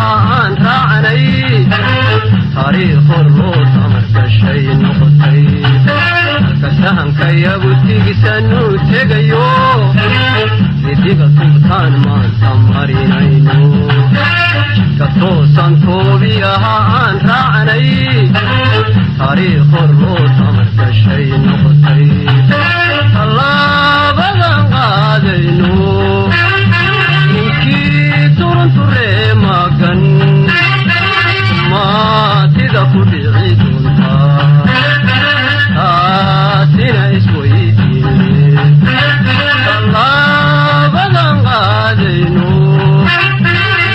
هان راعني تاريخ الروس أمرك الشيء نقطي كسهم كي أبوتيك سنو تغيو لديك سلطان ما تمرين عينو كتوسان توبيا هان راعني تاريخ الروس أمرك الشيء نقطي الله بدن قادينو إنكي تورن توري ماغن ما تدخل عيدونها سينا اسويتي الله بدن قادينو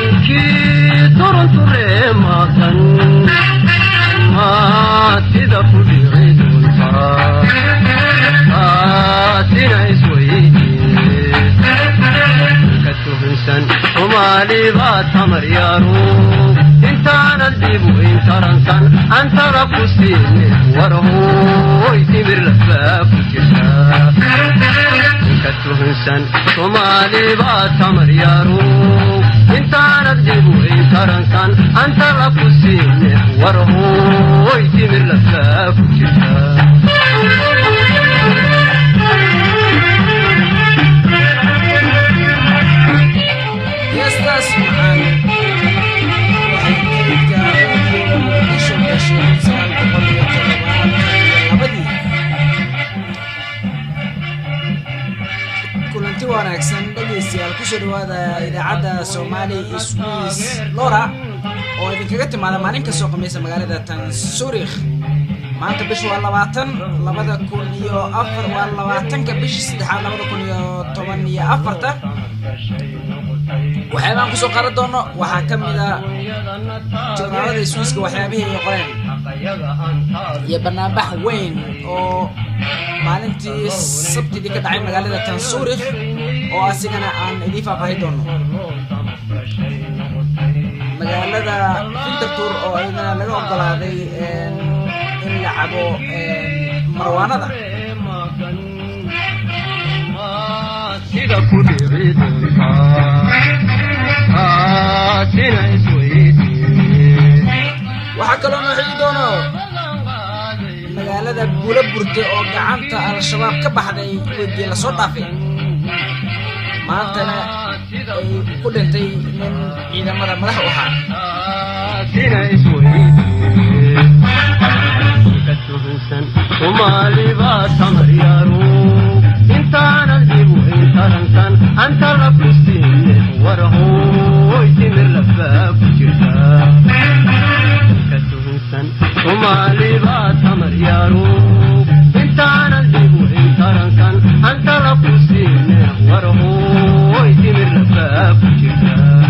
إنكي تورن توري ماغن ما تدخل عيدونها سينا اسويتي كتوهنسن ومالي باتمر يارو انت نديب وانت رنسن انت رفوسيني ورهو يتمر لفاف وكشاف كتوهنسن ومالي باتمر يارو انت نديب وانت رنسن انت رفوسيني ورهو يتمر لفاف وكشاف kulanti wanaagsan dhageystayaal ku soo dhawaada idaacadda Soomaali Iswiis Lora oo idinkaga timaada maalin ka soo qameeysa magaalada tan Zurich maanta bishu waa 2024 bishii 3 2014 waxaan ku soo qaran doono waxa kamid ah joornaalada Swiiska waxyaabihii ay qoreen iyo barnaamij weyn oo maalintii sabtidii ka dhacay magaalada tan Zurich oo asigana aan idin faafahin doono magaalada Winterthur oo ayna laga ogolaaday in la cabo marwaanada sida ku dhicidonka sina isweydi waxa kaloo nooxii doono magaalada Buulaburte oo gacanta al-shabaab ka baxday weydii la soo dhaafay maantana ay ku dhintay nin ciidamada madax u ahaa sina isweydi كتوهنسن ومالي باتمر يارو انتان الجيب وانت رنسن انت رفوسيني ورهو يتمر لفاف وكشاف كتوهنسن ومالي باتمر يارو انتان الجيب وانت رنسن انت رفوسيني ورهو يتمر لفاف وكشاف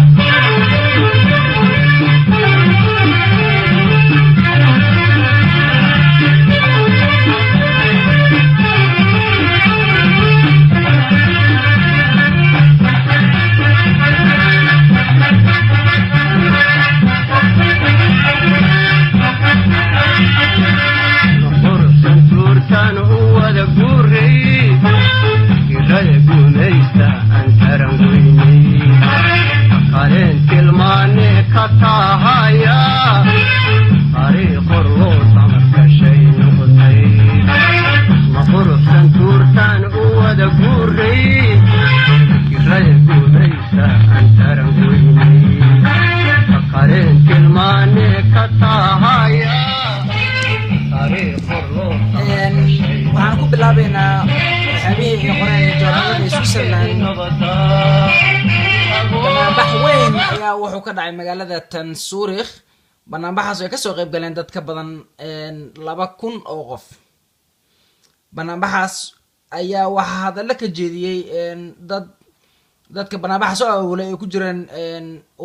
waxaan ku bilaabeynaa waxyaabihii ay qoreen joornaalada Switzerland barnaamij weyn ayaa wuxuu ka dhacay magaalada tan Zurich barnaamijkaas ay ka soo qayb galeen dad ka badan 2,000 oo qof barnaamijkaas ayaa waxa hadal ka jeediyay dadka barnaamijka soo awolay ay ku jiraan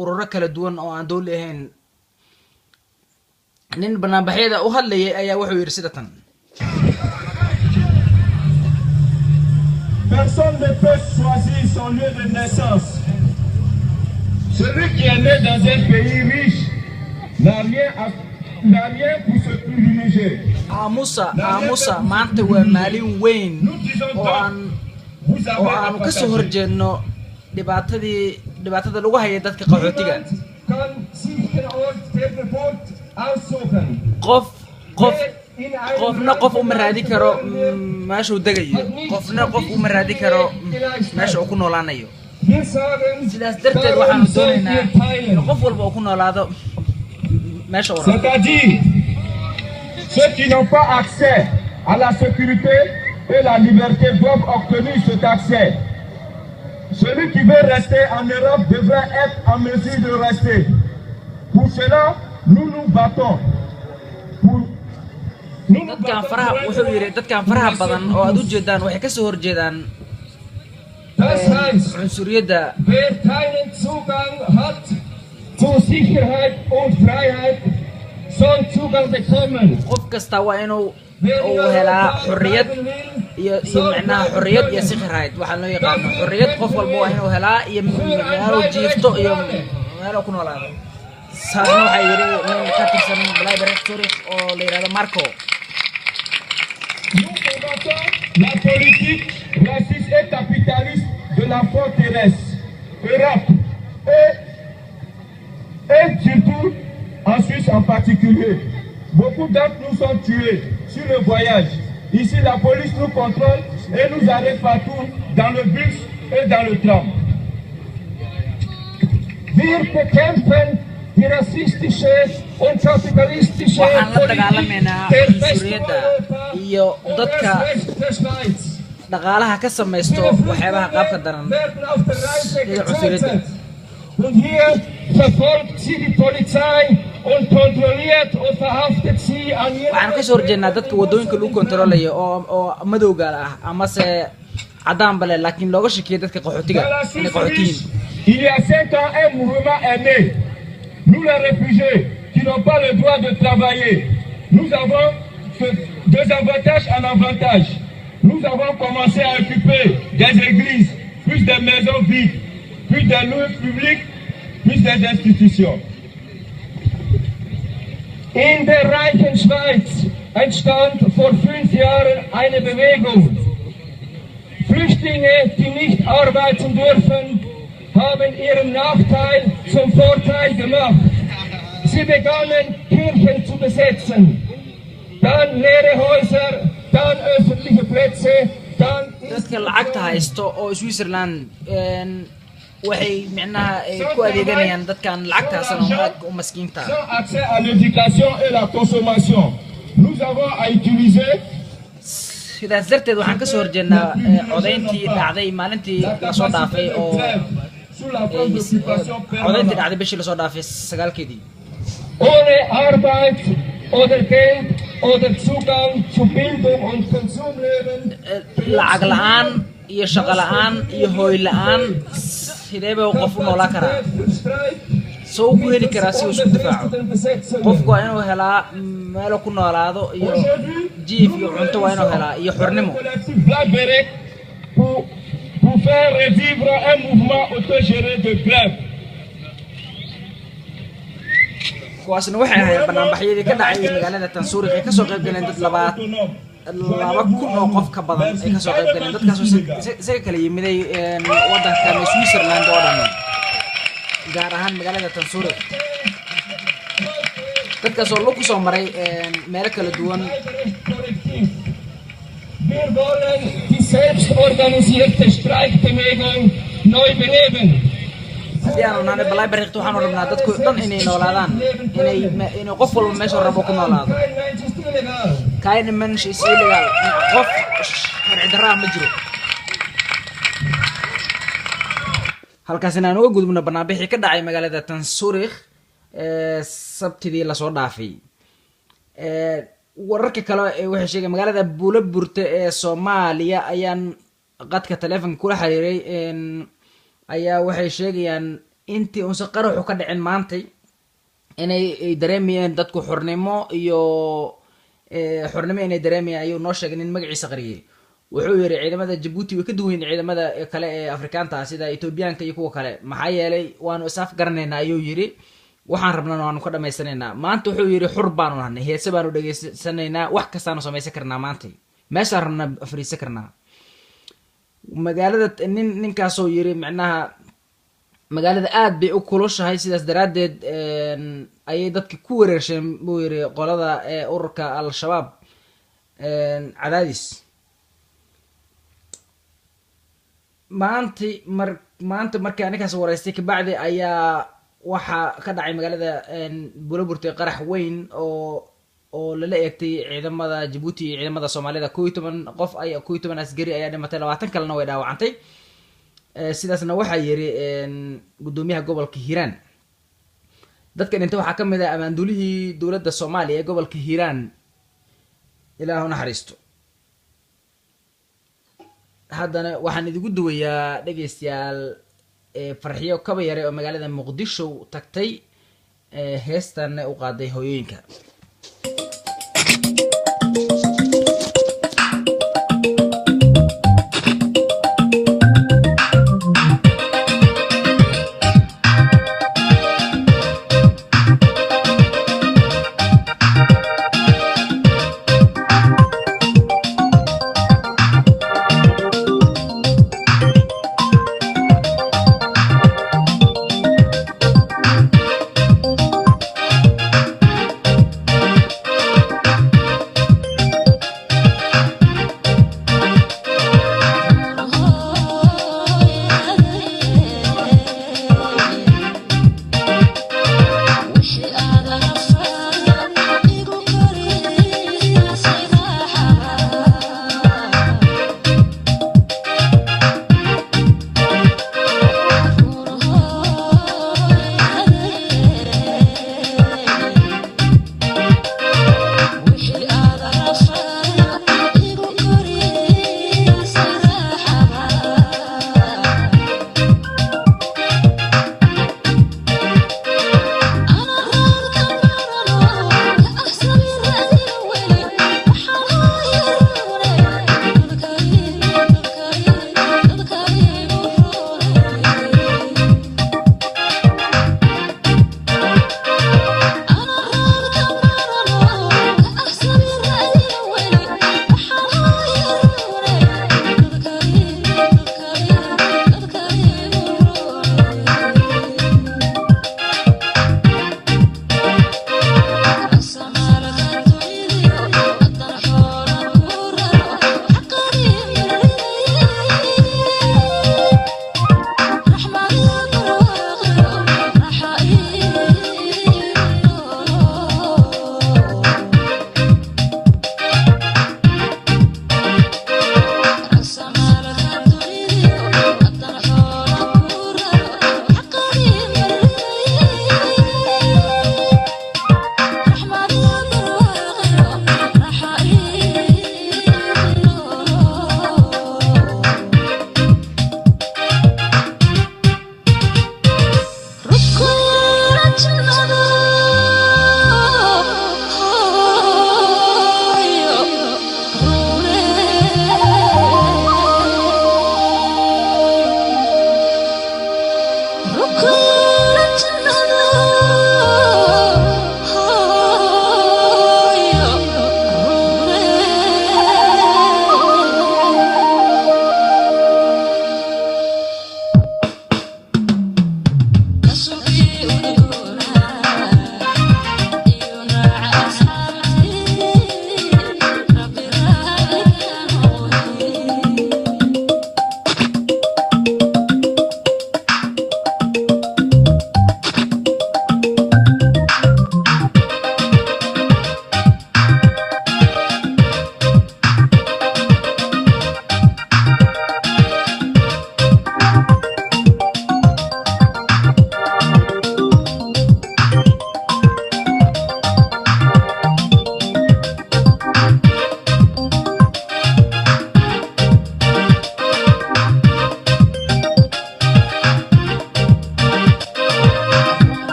ururo kala duwan oo aan dawli ahayn nin barnaamijyada u hadlayay ayaa wuxuu yiri sida tan Personne ne peut choisir son lieu de naissance. Celui qui est né dans un pays riche n'a rien pour se privilégier. Aamusa maanta waa maalin weyn oo aan ka soo horjeedno dhibaatada lagu hayay dadka qaxootiga. Si verbod aussuchen. qofna qof uma raadi karo meesha uu degayo qofna qof uma raadi karo meesha uu ku noolaanayo sidaas darteed waxaanu doonaynaa in qof walba uu ku noolaado meesha uu rabo. C'est-à-dire ceux qui n'ont pas accès à la sécurité et la liberté doivent obtenir cet accès. Celui qui veut rester en Europe devrait être en mesure de rester. Pour cela, nous nous battons. dadkan faraha badan oo aad u jeedaan waxay ka soo horjeedaan cunsuriyadda. Wer keinen Zugang hat zu Sicherheit und Freiheit soll Zugang bekommen. qof kasta waa inuu helaa xorriyad iyo macnaha xorriyad iyo sikhirayd waxaa loo yaqaano xorriyad qof walba waa inuu helaa iyo meel uu jiifto iyo meel uu ku noolaado. saasna waxaa yidhi nin ka tirsan Library Zurich oo la yidhahdo Marco. Nous combattons la politique raciste et capitaliste de la forteresse Europe et surtout en Suisse en particulier. Beaucoup d'entre nous sont tués sur le voyage. Ici, la police nous contrôle et nous arrête partout dans le bus et dans le tram. Wir bekämpfen die rassistische und kapitalistische Politik der Westeuropa iyo und dadka des der Schweiz. dhaqaalaha ka samaysto waxyaabaha qaabka daran Werden auf der Reise sida cunsuriyadda. getötet. Und hier verfolgt sie die Polizei und kontrolliert und verhaftet sie an waxaan ka soo horjeednaa dadka waddooyinka lagu kontrolayo oo madowga ah amase cadaan bale laakiin looga shakiyo dadka qaxootiga Dans la inay Suisse qaxootiyiin. riche, il y a 5 ans, un mouvement est né. Nous, les réfugiés, qui n'ont pas le droit de travailler, nous avons deux avantages en avantage. Nous avons commencé à occuper des églises, plus des maisons vides, plus des lieux publics, plus des institutions. In der reichen Schweiz entstand vor 5 Jahren eine Bewegung. Flüchtlinge, die nicht arbeiten dürfen, haben ihren Nachteil zum Vorteil gemacht. Sie begannen, Kirchen zu besetzen, dann leere Häuser, dann öffentliche Plätze, dann... dadka lacagta haysto oo Switzerland waxay macnaha ku adeeganayaan dadkan lacagta haysan oo aad u maskiinta. Sans accès à l'éducation et la consommation. Nous avons à utiliser sidaas darteed waxaan ka soo horjeednaa codayntii dhacday maalintii la soo dhaafay oo sous la forme d'occupation codayntii permanente. dhacday bishii la soo dhaafay 9-keedii. Ohne Arbeit oder Geld oder Zugang zu Bildung und Konsumleben lacag la'aan iyo shaqo la'aan iyo hooy la'aan sidee bay qof u noolaan karaa soo ku heli karaa si uu isku difaaco. qofku waa inuu helaa meel uu ku noolaado iyo jiif iyo cunto waa inuu helaa iyo xornimo. pour faire revivre un mouvement autogéré de grève. kuwaasna waxay ahayd banaanbaxyadii ka dhacay magaalada Tansuuriq ay ka soo qayb galeen dad 2,000 oo qof ka badan ay ka soo qayb galeen dadkaasoo isaga kala yimiday waddankan Switzerland oo dhan gaar ahaan magaalada Tansuuriq. dadkaasoo lagu soo maray meelo kala duwan. Wir wollen die selbstorganisierte Streikbewegung neu beleben. haddii aanu nahay Library waxaanu rabnaa dadku dhan inay noolaadaan inay qof walba meesha rabo ku noolaado. Keine Mensch ist illegal. qof sharci darro ma jiro. halkaasina aan uga gudubno banaanbixii ka dhacay magaalada Tansuuriq sabtidii la soo dhaafay. wararka kale waxay sheegeen magaalada Buulaburte ee Soomaaliya ayaan qadka telefoonka kula xiriiray ayaa waxay sheegayaan intii uu qaraxu ka dhicin maantay inay dareemayeen dadku xornimo inay dareemayaan ayuu noo sheegay nin magaciisa qariyay. wuxuu yiri ciidamada Djibouti way ka duwan ciidamada kale ee Afrikaanta sida Etoobiyaanka iyo kuwa kale maxaa yeelay waanu isaaf garanaynaa ayuu yiri waxaan rabnaa waanu ka dhameysanaynaa maanta. wuxuu yiri xur baanu nahay heese baanu dhageysanaynaa wax kastaanu samaysan karnaa maanta meesha rabna afriisa karnaa magaalada ninkaasoo yiri macnaha magaalada aad bay u kulushahay sidaas daraaddeed ayay dadka ku wereersheen buu yiri qolada ururka al-shabaab cadaadis maanta markii anikaas wareystay kabacdi ayaa waxaa ka dhacay magaalada Buulaburte qarax weyn oo lala eegtay ciidamada Djibouti iyo ciidamada Soomaalida 11 qof ay 11 askari ayaa dhimatay 20 kalena way dhaawacantay sidaasna waxaa yiri gudoomiyaha gobolka Hiiraan dadkan inta waxaa kamid ah amaandulihii dowladda Soomaaliya ee gobolka Hiiraan ilaahu naxariisto haddana waxaan idigu duwayaa dhageystayaal farxiyo kaba yare oo magaalada Muqdisho tagtay heestan u qaaday hooyooyinka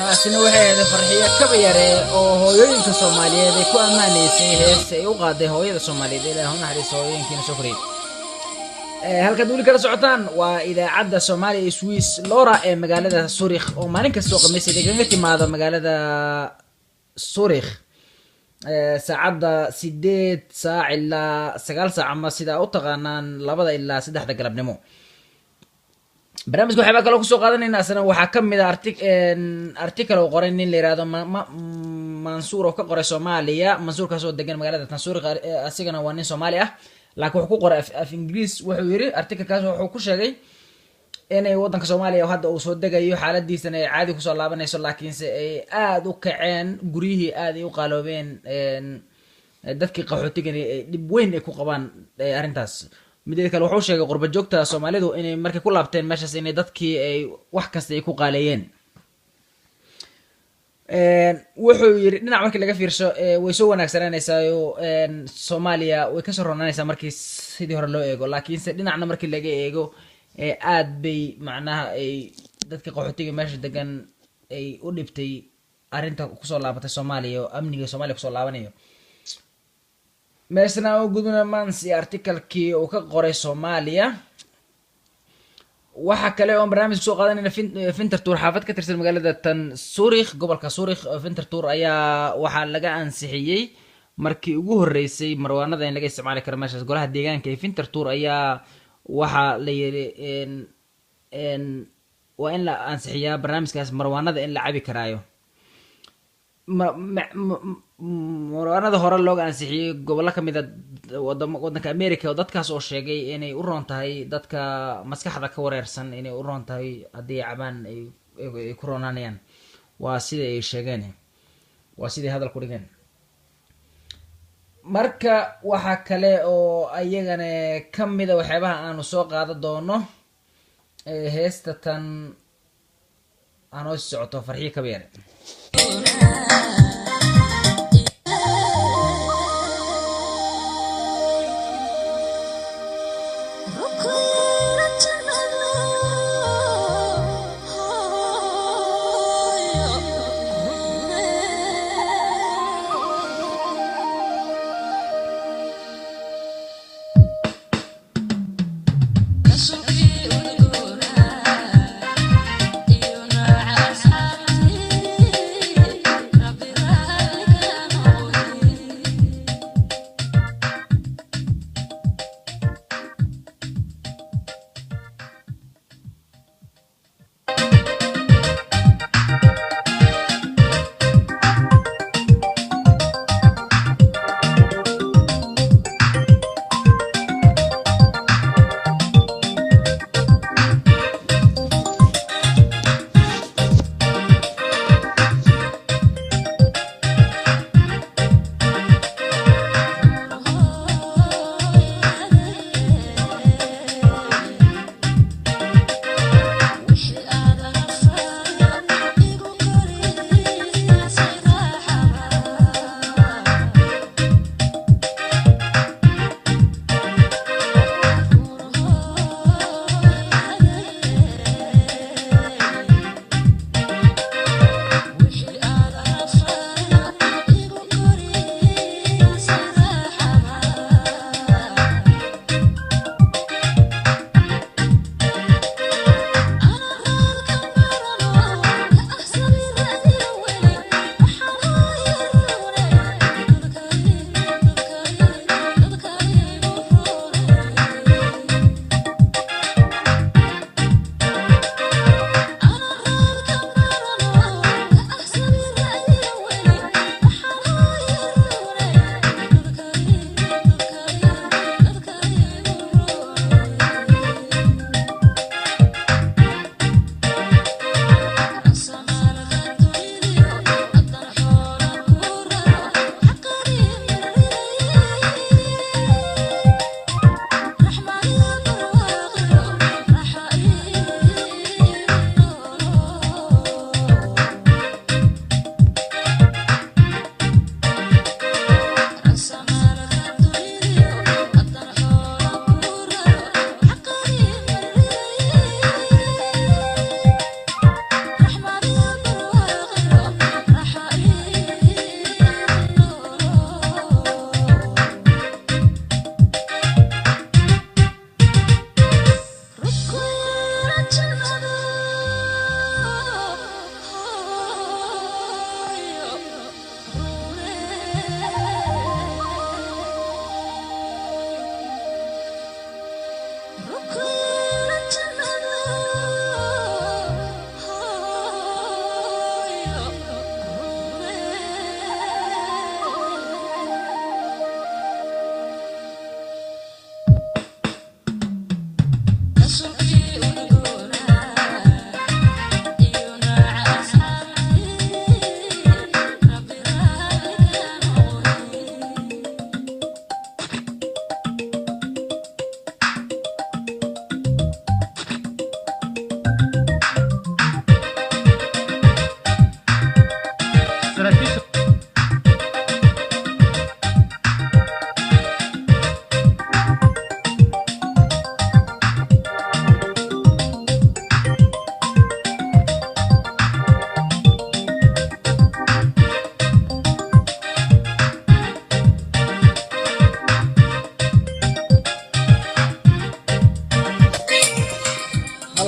taasina waxay ahayd farxiyo kaba yare oo hooyooyinka Soomaaliyeed ay ku amaaneysay heesta ay u qaaday hooyada Soomaaliyeed Ilaahay ha naxariiso hooyooyinkiina soo koriyay halka dawli kala socotaan waa idaacadda Soomaaliya Swiss Lora ee magaalada Zurich oo maalin kasta oo khamiistii kaga timaado magaalada Zurich saacada 8 saac ilaa 9 saac ama sida u taqaanaan 2 ilaa 3 galabnimo barnaamijka waxaa kale ku soo qaadanayna asana waxaa kamid ah article oo qoray nin la yiraahdo Mansuur oo ka qoray Soomaaliya Mansuur ka soo degan magaalada Zurich asigana waa nin Soomaali ah laakiin wuxuu ku qoray af Ingiriis wuxuu yiri article kaas wuxuu ku sheegay inay wadanka Soomaaliya hadda uu soo degayo xaaladiisana ay caadi ku soo laabanayso laakiin se ay aad u kaceen guriyihii aad ay u qaaloobeen dadkii qaxootiga ay dib weyn ay ku qabaan arintaas midda kale wuxuu sheegay qurba joogta Soomaalidu inay markay ku laabteen meeshaas inay dadkii ay wax kasta ay ku qaaleeyeen wuxuu yiri dhinac markii laga fiirsho way soo wanaagsananaysaa Soomaaliya way ka soo roonanaysaa markii sidii hore loo eego laakiin se dhinacna markii laga eego aad bay macnaha ay dadka qaxootiga meesha degan ay u dhibtay arinta ku soo laabatay Soomaaliya oo amniga Soomaaliya ku soo laabanayo meesna oo guduna mansi article-kii uu ka qoray Soomaaliya waxa kale oo barnaamij soo qaadanayna Winterthur xaafad ka tirsan magaalada tan Zurich gobolka Zurich Winterthur ayaa waxa laga ansixiyay markii ugu horeysay marwaanada in laga isticmaali karo meeshaas golaha deegaanka ee Winterthur ayaa waxa la yiri waa in la ansixiyaa barnaamijkaas marwaanada in la cabi karaayo marwaanada hore looga ansixiyay gobolo kamid ah wadanka America oo dadkaas oo sheegay inay u roon tahay dadka maskaxda ka wareersan inay u roon tahay hadii cabaan ay ku roonanayaan waa sida ay sheegeen waa sida hadal ku dhigeen marka waxa kale oo ayagana kamid ah waxyaabaha aanu soo qaado doono heesta tan aanoo socoto farxiyo kaba yare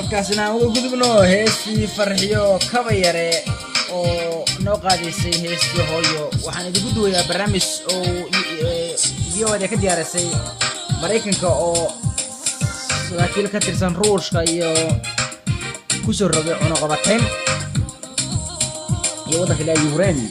halkaasina aan uga gudubno heestii farxiyo kaba yare oo noo qaadaysay heestii hooyo. waxaan idinku duwayaa barnaamij oo VOAda ka diyaarisay Mareykanka oo wakiil ka tirsan Ruushka iyo ku soo rogay cunaqabatayn iyo waddanka la Ukraine.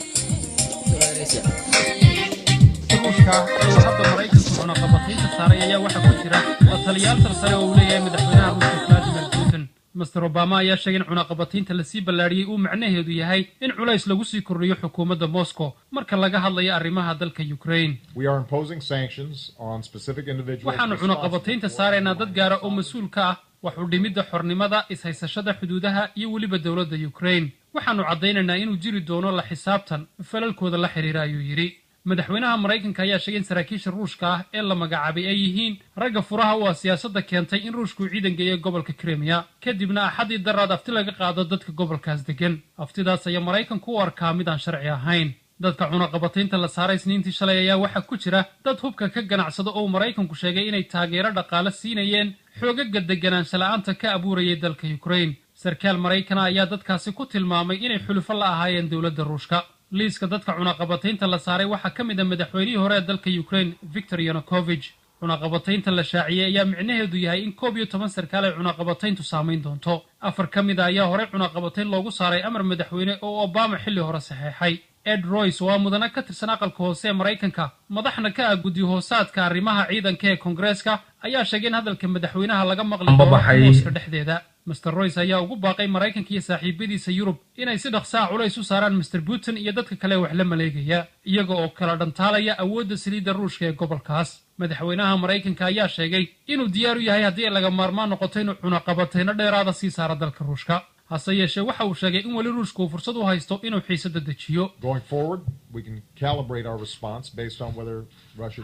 ruushka ee hadda Mareykanku cunaqabataynta saaray ayaa waxa ku jira taliyaal sare oo uu leeyahay madaxweynaha Ruushka Vladimir Putin. Mr. Obama ayaa sheegay in cunaqabataynta la sii ballaariyay uu macnaheedu yahay in culays lagu sii kordhiyo xukuumadda Moscow marka laga hadlayo arrimaha dalka Ukraine. We are imposing sanctions on specific individuals. waxaanu cunaqabataynta saaraynaa dad gaara oo mas'uul ka ah wax u dhimidda xornimada, is-haysashada xuduudaha iyo weliba dowladda Ukraine. waxaanu caddaynaynaa inuu jiri doono la xisaabtan falalkooda la xiriira ayuu yidhi. madaxweynaha Mareykanka ayaa sheegay in saraakiisha Ruushka ah ee la magacaabay ay yihiin ragga furaha u ah siyaasadda keentay in Ruushku ciidan geeyo gobolka Crimea kadibna axadii daraad afti laga qaado dadka gobolkaas degan. aftidaas ayaa Mareykanku u arkaa mid aan sharci ahayn. dadka cunaqabataynta la saaray Isniintii shalay ayaa waxaa ku jira dad hubka ka ganacsada oo Mareykanku sheegay inay taageero dhaqaale siinayeen xoogagga deganaansho la'aanta ka abuurayay dalka Ukraine. sarkaal Mareykan ayaa dadkaasi ku tilmaamay inay xulufo la ahaayeen dowladda Ruushka. liiska dadka cunaqabataynta la saaray waxaa ka mid ah madaxweynihii hore ee dalka Ukraine Viktor Yanukovych. cunaqabataynta la shaaciyay ayaa micnaheedu yahay in 11 sarkaal ay cunaqabatayntu saamayn doonto. 4 ka mid ah ayaa hore cunaqabatayn loogu saaray amar madaxweyne oo Obama xilli hore saxeexay. Ed Royce waa mudane ka tirsan aqalka hoose ee Mareykanka madaxna ka ah guddi hoosaadka arrimaha ciidanka ee Koongareeska ayaa sheegay in hadalka madaxweynaha laga maqli doono Moscow dhexdeeda. Mr. Royce ayaa ugu baaqay Mareykanka iyo saaxiibadiisa Yurub inay si dhaqso ah culays u saaraan Mr. Putin iyo dadka kale wax la maleegaya iyaga oo kala dhantaalaya awoodda saliidda Ruushka ee gobolkaas. madaxweynaha Mareykanka ayaa sheegay inuu diyaar u yahay haddii laga maarmaan noqoto inuu cunaqabatayno dheeraada sii saaro dalka Ruushka. hase yeeshee waxa uu sheegay in weli Ruushku uu fursad u haysto inuu xiisadda dejiyo.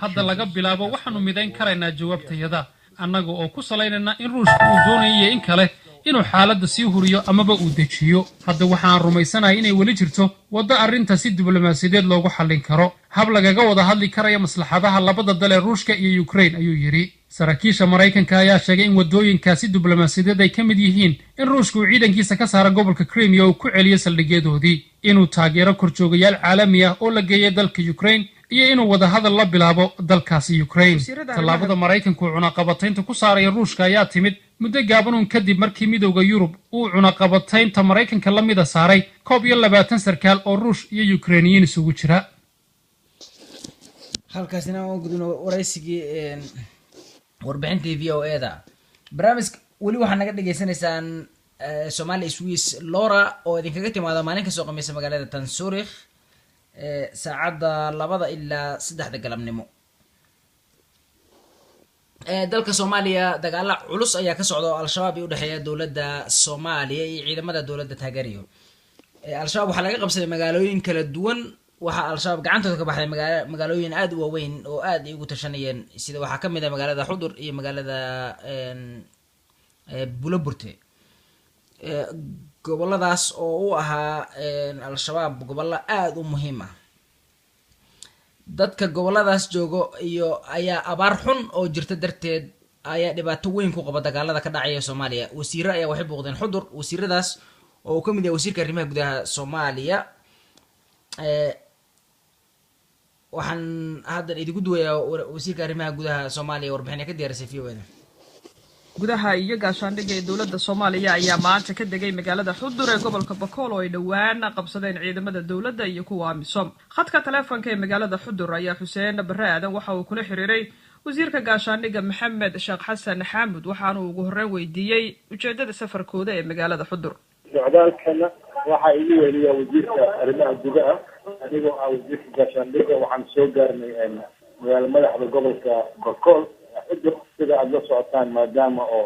hadda laga bilaabo waxaanu midayn karaynaa jawaabtayada annaga oo ku salaynayna in Ruushku uu doonayo in kale inuu xaaladda sii huriyo amaba uu dejiyo. hadda waxaan rumaysanahay inay weli jirto waddo arrinta si diblomaasiyadeed loogu xallin karo hab lagaga wada hadli karaya maslaxadaha labada dal ee Ruushka iyo Ukraine ayuu yidhi. saraakiisha Mareykanka ayaa sheegay in waddooyinkaasi diblomaasiyadeed ay ka mid yihiin in Ruushku uu ciidankiisa ka saaro gobolka Crimea oo ku celiyo saldhigyadoodii, inuu taageero korjoogayaal caalami ah oo la geeyo dalka Ukraine iyo inuu wada hadal la bilaabo dalkaasi Ukraine. tallaabada Mareykanku cunaqabataynta ku saaray Ruushka ayaa timid muddo gaaban kadib markii midowga Yurub uu cunaqabataynta Mareykanka la mid saaray 21 sarkaal oo Ruush iyo Ukrainiyiin isugu jira. halkaasina oo gudubno waraysigii warbixintii VOAda. barnaamijka weli waxaa naga dhageysanaysaan Somali Swiss Laura oo idinkaga timaada maalin ka soo qamaysa magaalada Tan Zurich saacada 2 ilaa 3 galabnimo. dalka Soomaaliya dagaal culus ayaa ka socda al-shabaab ee u dhaxeeya dawladda Soomaaliya iyo ciidamada dawladda taageeriyo. al-shabaab waxa laga qabsaday magaalooyin kala duwan. waxa al-shabaab gacantooda ka baxday magaalooyin aad u waaweyn oo aad ay ugu tashanayeen sida waxa ka mid ah magaalada Xudur iyo magaalada Buulaburte. goboladaas oo u ahaa al-shabaab gobollo aad u muhiim ah. dadka goboladaas joogo iyo ayaa abaar xun oo jirta darteed ayaa dhibaato weyn ku qaba dagaalada ka dhacaya Soomaaliya. wasiirro ayaa waxay booqdeen Xudur. wasiiradaas oo ka mid ah wasiirka arrimaha gudaha Soomaaliya. waxaan hadda idinku duwayaa wasiirka arrimaha gudaha Soomaaliya warbixin ka diyaarisay VOAda. gudaha iyo gaashaandhigga ee dowladda Soomaaliya ayaa maanta ka degay magaalada Xudur ee gobolka Bakool oo ay dhawaan qabsadeen ciidamada dowladda iyo kuwa AMISOM. khadka taleefanka ee magaalada Xudur ayaa Xuseen Barre Aadan waxa uu kula xiriiray wasiirka gaashaandhigga Maxamed Sheekh Xasan Xaamud waxaana uu ugu horreyn weydiiyey ujeedada safarkooda ee magaalada Xudur. socdaalkana waxa igu weydiiyay wasiirka arrimaha gudaha anigoo ah wasiirka gaashaandhigga waxaan soo gaarnay magaala madaxda gobolka Bakool Xudur sida aad la socotaan maadaama oo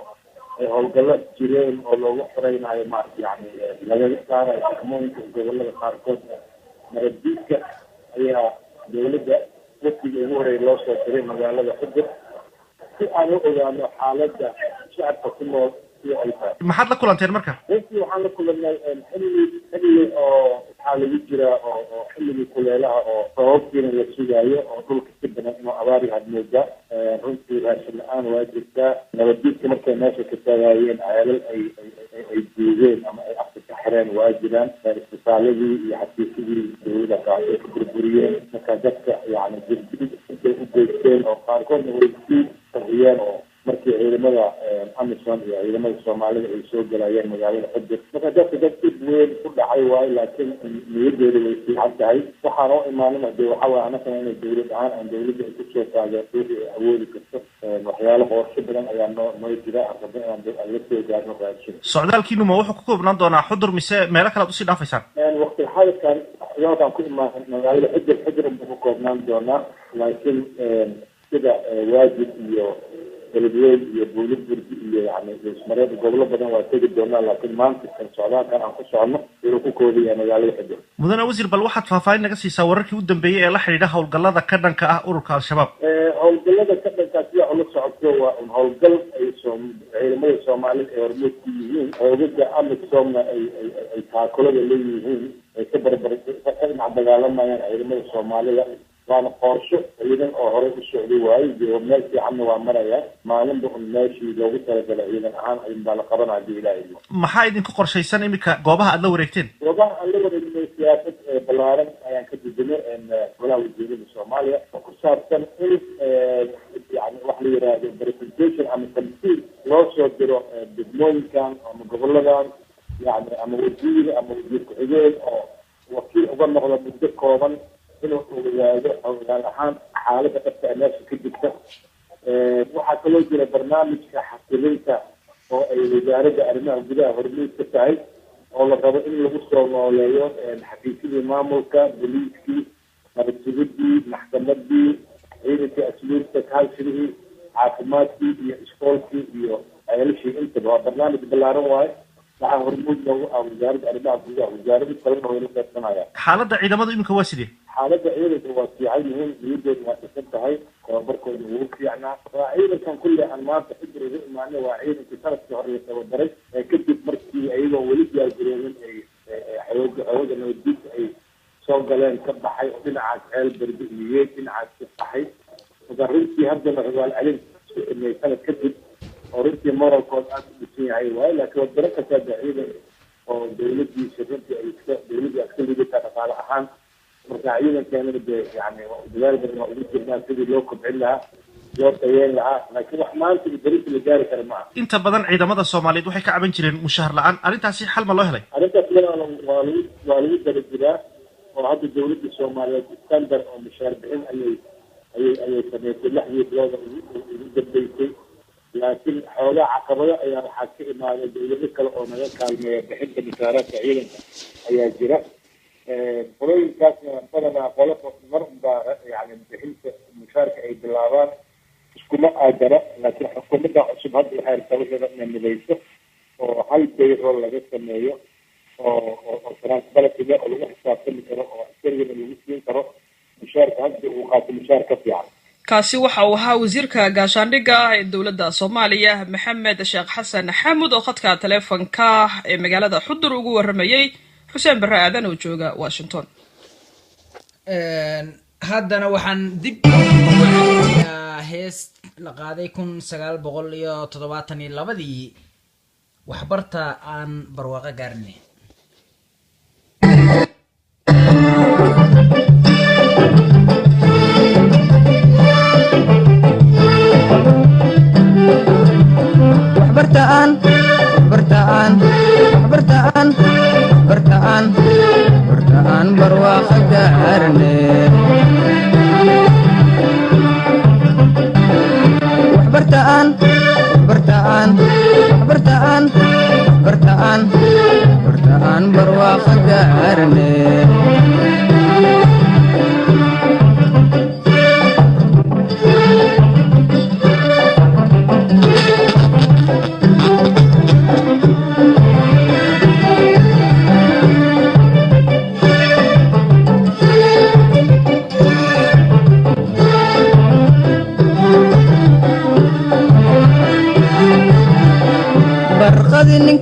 ay howlgallo jireen oo loogu xoreynayo yani laga saarayo xakamoyinka gobolada qaarkood nabaddiidka ayaa dowladda waqtigii ugu horeeyay loo soo diray magaalada Xudur si aan u ogaano xaaladda shacabka ku nool sida ay tahay. maxaad la kulanteen marka? runtii waxaan la kulannay xilli oo waxaa lagu jiraa oo xilligii kuleelaha oo sababtiina la sugaayo oo dhulka si badan inuu abaari had moodaa. runtii raashin la-aan waa jirtaa. nabaddiidka markay meesha ka taagaayeen ceelal ay duugeen ama ay afka ka xireen waa jiraan. isbitaaladii iyo xafiisyadii dawladda kaas ay ka burburiyeen. marka dadka yani jirjid intay u geysteen oo qaarkoodna way sii qariyeen oo markii ciidamada amisom iyo ciidamada soomaalida ay soo galayeen magaalada xudur. marka dadka dad dib weyn ku dhacay waayo laakiin niyadeeda way fiican tahay. waxaan oo imaanin hadee waxaa waaya anagana inay dawlad ahaan aan dawladda ay kusoo taageerto wixii ay awoodi karto. waxyaalo qorsho badan ayaa noo jira rabna inaan la soo gaarno raashin. socdaalkiinu ma wuxuu ku koobnaan doonaa xudur mise meelo kale ad usii dhaafaysaan? waqti xaadirkan yaalkaan ku imaanan magaalada xudur buu ku koobnaan doonaa laakiin sida waajib iyo beledweyne iyo buuliburdi iyo yani ismareed gobolo badan waa tegi doonaa laakiin maanta kan socdaalkan aan ku socono inuu ku koobaya magaalada xudur. mudane wasiir bal waxaad faahfaahin naga siisaa wararkii u dambeeyey ee la xidhiidha howlgallada ka dhanka ah ururka al-shabaab. howlgallada ka dhankaa sida ula socoto waa un howlgal ay ciidamada soomaalida ay hormuud ku yihiin. hoogaga amisomna ay taakulada leeyihiin ay ka dhinac dagaalamayaan ciidamada soomaalida. waana qorsho ciidan oo horey u socday waayo iyo meel fiicanna waa maraya. maalinba un meeshii loogu talagalay ciidan ahaan ayunbaa la qabanaya hadii ilaahay. maxaa idinku qorshaysan iminka goobaha aad la wareegteen? goobaha aan la wareegnay siyaasad balaaran ayaan ka dejinay golaha wasiirada soomaaliya oo ku saabsan in yani wax la yiraahdo presentation ama tamsiil loo soo diro degmooyinkan ama goboladan yani ama wasiir ama wasiir ku-xigeen oo wakiil uga noqda muddo kooban inuu ogaado howlgaal ahaan xaalada dhabta ee meesha ka jirta. waxaa kaloo jira barnaamijka xasilinta oo ay wasaaradda arrimaha gudaha hormuud ka tahay oo la rabo in lagu soo nooleeyo xafiisyadii maamulka, booliiskii, nabadsugadii, maxkamadii, ciidankii asluubta, kaalshirihii, caafimaadkii iyo iskoolkii iyo ceelashii intaba. waa barnaamij balaaran waaye. waxaa hormuud loogu ah wasaaradda arrimaha gudaha. wasaarado kalena way la qeybsanayaan. xaaladda ciidamada iminka waa sidee? xaaladda ciidanka waa fiican yihiin. niyadooda waa dhisan tahay. tababarkooda wuu fiicnaa. waa ciidankan kulli aan maanta xudur uga imaanay waa ciidankii sanadkii hore la tababaray kadib markii ayagoo weli diyaargaroobin ay xooga nabaddiidka ay soo galeen ka baxay oo dhinacaas ceel berbe iyo yeed dhinacaas ka baxay. marka runtii haddana rawaal celin isku sameeyey sanad kadib oo runtii moralkood aad u dhisan yahay waayo laakiin waa daro kasaada ciidan oo dawladiisa runtii dawladii aad ka lidataa dhaqaale ahaan. marka ciidankeenana dee yani dadaal badan waa ugu jirnaa sidii loo kobcin lahaa loo tayeen lahaa laakiin wax maanta berisi la gaari kara maaha. inta badan ciidamada soomaaliyeed waxay ka caban jireen mushahar la-aan. arrintaasi xal ma loo helay? arrintaas iyadana waa lagu daba jiraa oo hadda dawladda soomaaliyeed standard oo mushaar bixin ayay sameysay 6 bilooda ugu dambeysay. laakiin xoogaa caqabado ayaa waxaa ka imaaday dawlado kale oo naga kaalmeeya bixinta mushaaraadka ciidanka ayaa jira. qolooyinkaasna badanaa qolo mar unbaa yani bixinta mushaarka ay bilaabaan iskuma aadana. laakiin xukuumadda cusub hadda waxay rabtaa wixeeda inay midayso oo hal payroll laga sameeyo oo transparency oo lagu xisaabtami karo oo askarigana lagu siin karo mushaarka hadda uu qaato mushaar ka fiican. kaasi waxa uu ahaa wasiirka gaashaandhigga ee dowladda Soomaaliya Maxamed Sheekh Xasan Xamuud oo khadka taleefanka ee magaalada Xudur ugu waramayay Xuseen Barre Aadan oo jooga Washington. haddana waxaan dib hees la qaaday 1972 waxbarta aan barwaaqo gaarnay. برتان برواقة قارني برتان برواقة قارني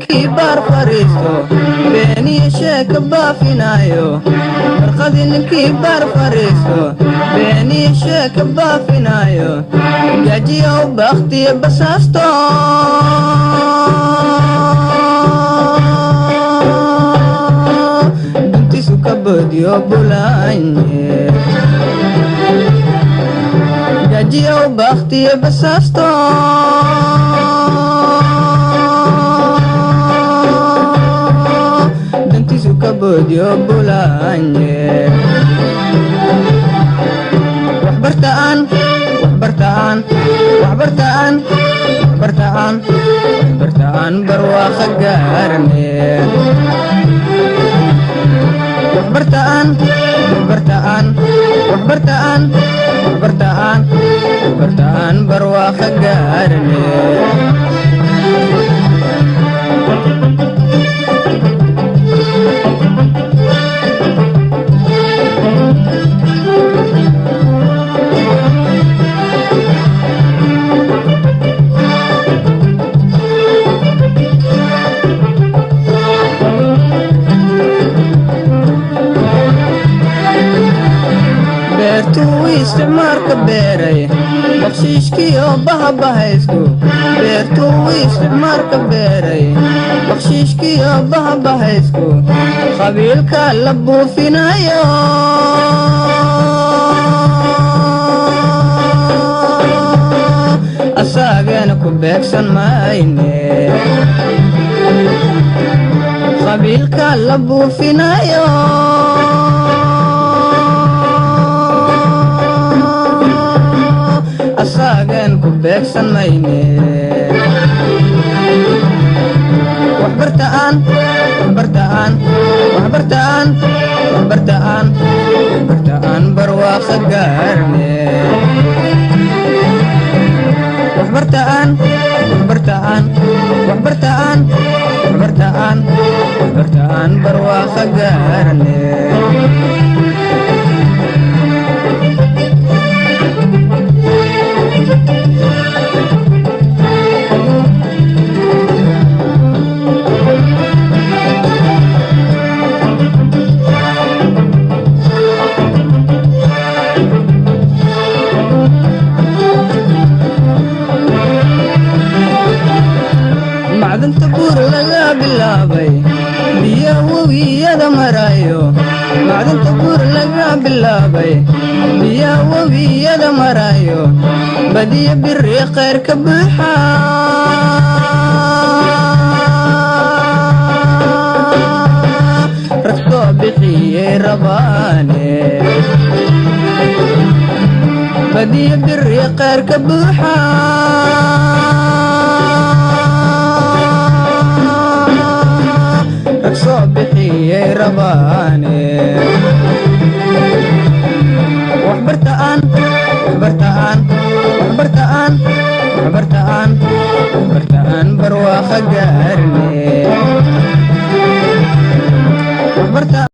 ninkii baar fariisto beeniyo sheeka baafinayo barqadii ninkii baar fariisto beeniyo sheeka baafinayo gaajiyo bakhtiyo basaasto duntiisu ka boodiyo bulaanye gaajiyo bakhtiyo basaasto duntiisu ka boodiyo bulaanye waxbartaan waxbartaan waxbartaan waxbartaan waxbartaan barwaaqo gaarne waxbartaan waxbartaan waxbartaan waxbartaan waxbartaan barwaaqo gaarne beertuu isticmaalka beeray bakshiishkiyo bahabahaysku beertuu isticmaalka beeray bakshiishkiyo bahabahaysku qabiilka la buufinayo asaagana ku beegsan mayne qabiilka la buufinayo asaagan ku beegsan mayne waxbartaan waxbartaan waxbartaan waxbartaan waxbartaan barwaaqo gaarne waxbartaan waxbartaan waxbartaan waxbartaan waxbartaan barwaaqo gaarne macdanta buur laga bilaabay biyo webiyada marayo macdanta buur laga bilaabay biyo webiyada marayo badiyo biri khayr ka buuxa rag soo bixiyey rabaane badiyo biri khayr ka buuxa rag soo bixiyey rabaane waxbartaan waxbartaan waxbartaan waxbartaan waxbartaan barwaaqo gaarne waxbartaan